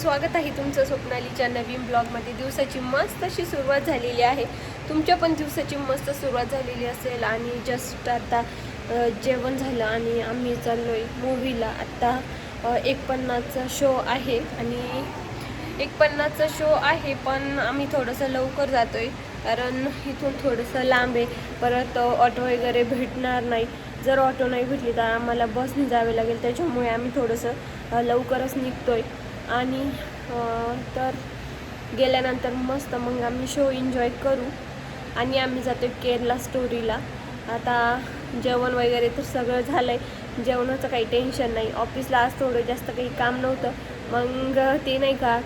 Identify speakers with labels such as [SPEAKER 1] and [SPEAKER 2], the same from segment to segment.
[SPEAKER 1] स्वागत आहे तुमचं स्वप्नालीच्या नवीन ब्लॉगमध्ये. दिवसाची मस्त अशी सुरुवात झालेली आहे. तुमच्या पण दिवसाची मस्त सुरुवात झालेली असेल. आणि जस्ट आता जेवण झालं आणि आम्ही चाललो आहे मूवीला. आत्ता 1:50चा शो आहे आणि 1:50चा शो आहे, पण आम्ही थोडंसं लवकर जातो आहे कारण इथून थोडंसं लांब आहे. परत ऑटो वगैरे भेटणार नाही. जर ऑटो नाही भेटली तर आम्हाला बसने जावे लागेल. त्याच्यामुळे आम्ही थोडंसं लवकरच निघतो आहे. आणि तर गेल्यानंतर मस्त मग आम्ही शो एन्जॉय करू आणि आम्ही जातो केरला स्टोरीला. आता जेवण वगैरे तर सगळं झालं आहे. जेवणाचं काही टेन्शन नाही. ऑफिसला आज थोडं जास्त काही काम नव्हतं. मग ते नाही का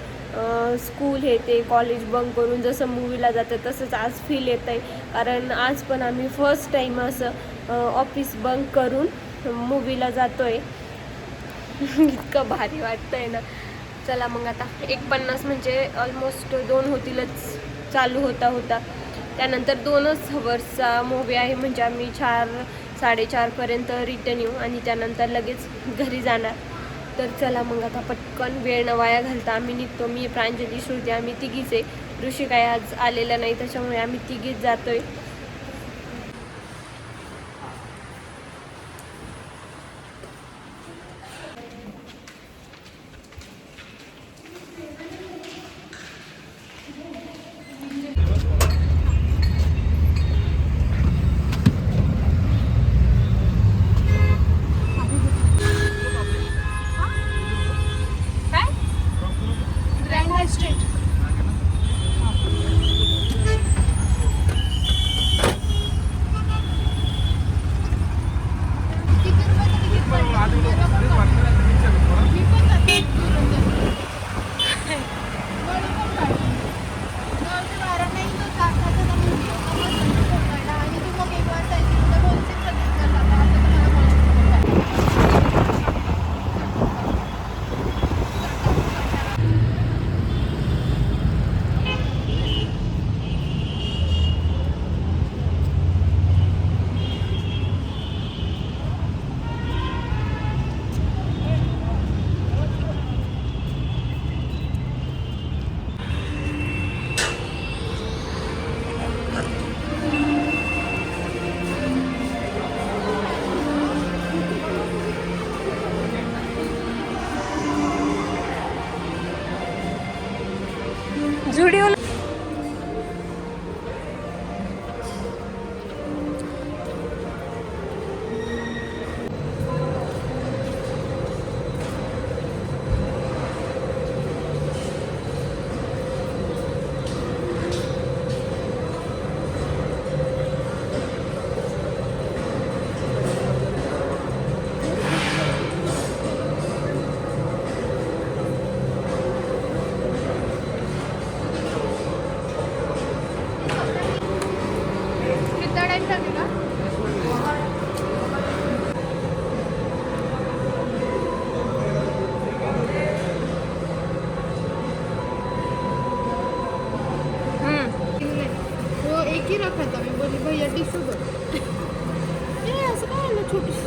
[SPEAKER 1] स्कूल हे ते कॉलेज बंक करून जसं मूवीला जातं तसंच आज फील येतं आहे. कारण आज पण आम्ही फर्स्ट टाईम असं ऑफिस बंक करून मूवीला जातो आहे. इतकं भारी वाटतं आहे ना. चला मग आता 1:50 म्हणजे ऑलमोस्ट 2 होतीलच चालू होता. त्यानंतर 2च हवर्सचा मूवी आहे. म्हणजे आम्ही 4-4:30पर्यंत रिटर्न येऊ आणि त्यानंतर लगेच घरी जाणार. तर चला मग आता पटकन वेळ न वाया घालता आम्ही निघतो. मी, प्रांजली, श्रुती आम्ही तिघीच आहे. ऋषी काय आज आलेला नाही, त्याच्यामुळे आम्ही तिघीच जातो आहे. जुडिओ
[SPEAKER 2] की रखा था. मैं बोली भैया टिश्यू दो. ये असं काय आलं छोटी.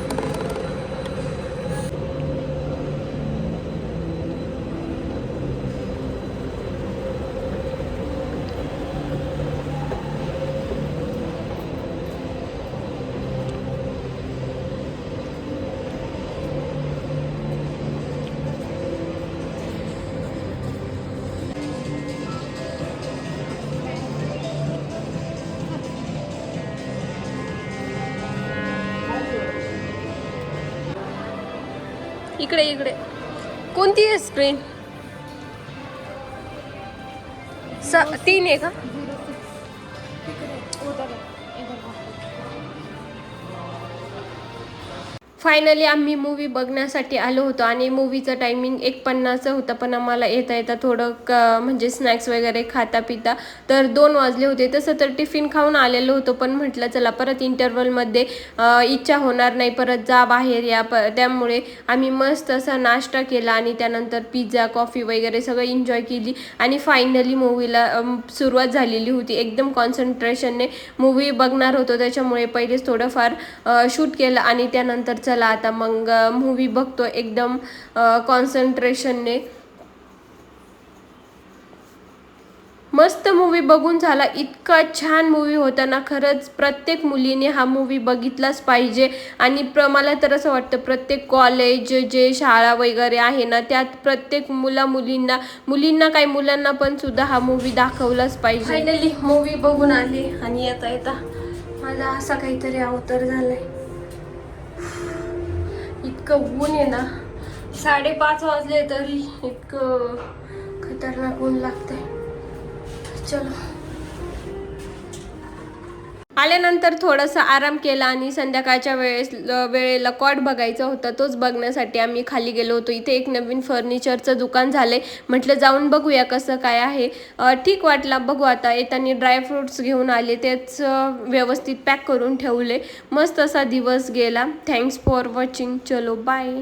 [SPEAKER 1] इकडे कोणती आहे स्क्रीन? 3 आहे का? फायनली आम्ही मूवी बघण्यासाठी आलो होतो आणि मूवीचं टायमिंग 1:50 होतं, पण आम्हाला येता येता थोडं म्हणजे स्नॅक्स वगैरे खाता पिता तर 2 वाजले होते. तसं तर टिफिन खाऊन आलेलो होतो, पण म्हटलं चला परत इंटरवलमध्ये इच्छा होणार नाही, परत जा बाहेर या. त्यामुळे आम्ही मस्त असा नाश्ता केला आणि त्यानंतर पिझ्झा कॉफी वगैरे सगळं एन्जॉय केली आणि फायनली मूवीला सुरुवात झालेली होती. एकदम कॉन्सन्ट्रेशनने मूवी बघणार होतो, त्याच्यामुळे पहिलेच थोडंफार शूट केलं आणि त्यानंतर चला आता मग मूवी बघतो एकदम कॉन्सन्ट्रेशनने. मस्त मूवी बघून झाला. इतका छान मूवी होता ना, खरंच प्रत्येक मुलीने हा मूवी बघितलाच पाहिजे. आणि मला तर असं वाटतं प्रत्येक कॉलेज जे शाळा वगैरे आहे ना, त्यात प्रत्येक मुलींना काही मुलांना पण सुद्धा हा मूवी दाखवलाच पाहिजे. फायनली मूवी बघून आले आणि येता येता माझा असा काहीतरी अवतार झालाय. इतकं ऊन आहे ना, 5:30 वाजले तरी इतकं खतरनाक ऊन लागतंय. चलो आल्यानंतर थोडासा आराम केला आणि संध्याकाळच्या वेळेला कॉट बघायचा होता, तोच बघण्यासाठी आम्ही खाली गेलो होतो. इथे एक नवीन फर्निचरचं दुकान झालंय, म्हटलं जाऊन बघूया कसं काय आहे. ठीक वाटला. बघू आता. येताना ड्रायफ्रुट्स घेऊन आले, तेच व्यवस्थित पॅक करून ठेवले. मस्त असा दिवस गेला. Thanks for watching. चलो बाय.